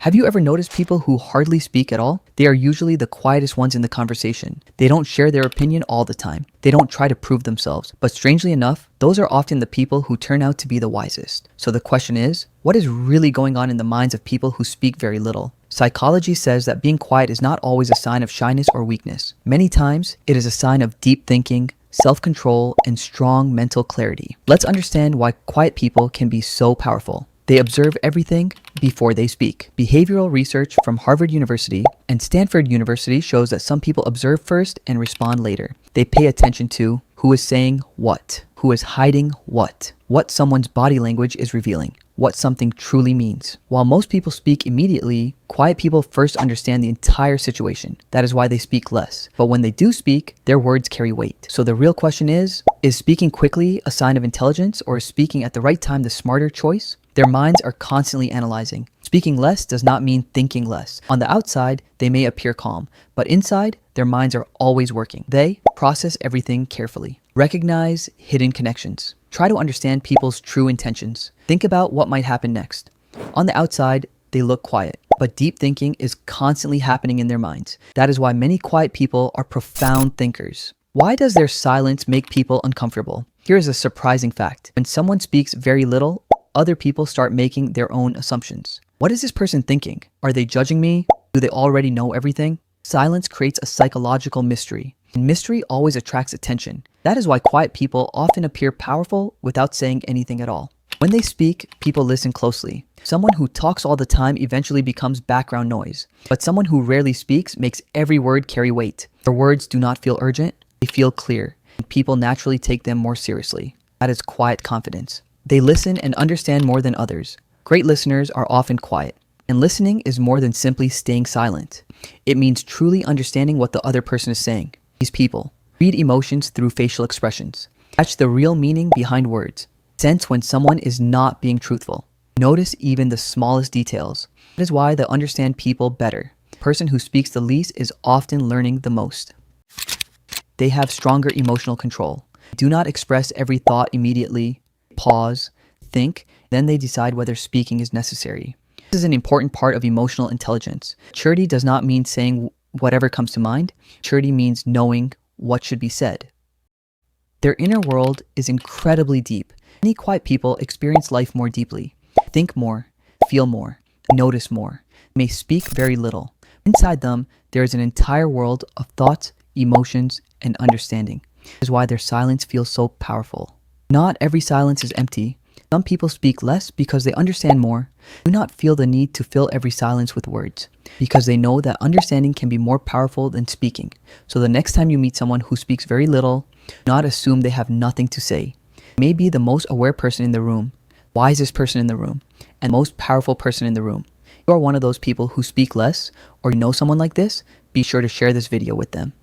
Have you ever noticed people who hardly speak at all? They are usually the quietest ones in the conversation. They don't share their opinion all the time. They don't try to prove themselves. But strangely enough, those are often the people who turn out to be the wisest. So the question is, what is really going on in the minds of people who speak very little? Psychology says that being quiet is not always a sign of shyness or weakness. Many times, it is a sign of deep thinking, self-control, and strong mental clarity. Let's understand why quiet people can be so powerful. They observe everything before they speak. Behavioral research from Harvard University and Stanford University shows that some people observe first and respond later. They pay attention to who is saying what, who is hiding what someone's body language is revealing, what something truly means. While most people speak immediately, quiet people first understand the entire situation. That is why they speak less. But when they do speak, their words carry weight. So the real question is speaking quickly a sign of intelligence, or is speaking at the right time the smarter choice? Their minds are constantly analyzing. Speaking less does not mean thinking less. On the outside, they may appear calm, but inside, their minds are always working. They process everything carefully. Recognize hidden connections. Try to understand people's true intentions. Think about what might happen next. On the outside, they look quiet, but deep thinking is constantly happening in their minds. That is why many quiet people are profound thinkers. Why does their silence make people uncomfortable? Here is a surprising fact. When someone speaks very little, other people start making their own assumptions. What is this person thinking? Are they judging me? Do they already know everything? Silence creates a psychological mystery, and mystery always attracts attention. That is why quiet people often appear powerful without saying anything at all. When they speak, people listen closely. Someone who talks all the time eventually becomes background noise, but someone who rarely speaks makes every word carry weight. Their words do not feel urgent, they feel clear, and people naturally take them more seriously. That is quiet confidence. They listen and understand more than others. Great listeners are often quiet, and listening is more than simply staying silent. It means truly understanding what the other person is saying. These people read emotions through facial expressions, catch the real meaning behind words, sense when someone is not being truthful, notice even the smallest details. That is why they understand people better. The person who speaks the least is often learning the most. They have stronger emotional control. Do not express every thought immediately. Pause, think, then they decide whether speaking is necessary. This is an important part of emotional intelligence. Maturity does not mean saying whatever comes to mind. Maturity means knowing what should be said. Their inner world is incredibly deep. Many quiet people experience life more deeply, think more, feel more, notice more, may speak very little. Inside them, there is an entire world of thoughts, emotions, and understanding. This is why their silence feels so powerful. Not every silence is empty. Some people speak less because they understand more. Do not feel the need to fill every silence with words, because they know that understanding can be more powerful than speaking. So the next time you meet someone who speaks very little, do not assume they have nothing to say. They may be the most aware person in the room, wisest person in the room, and most powerful person in the room. If you are one of those people who speak less, or you know someone like this, be sure to share this video with them.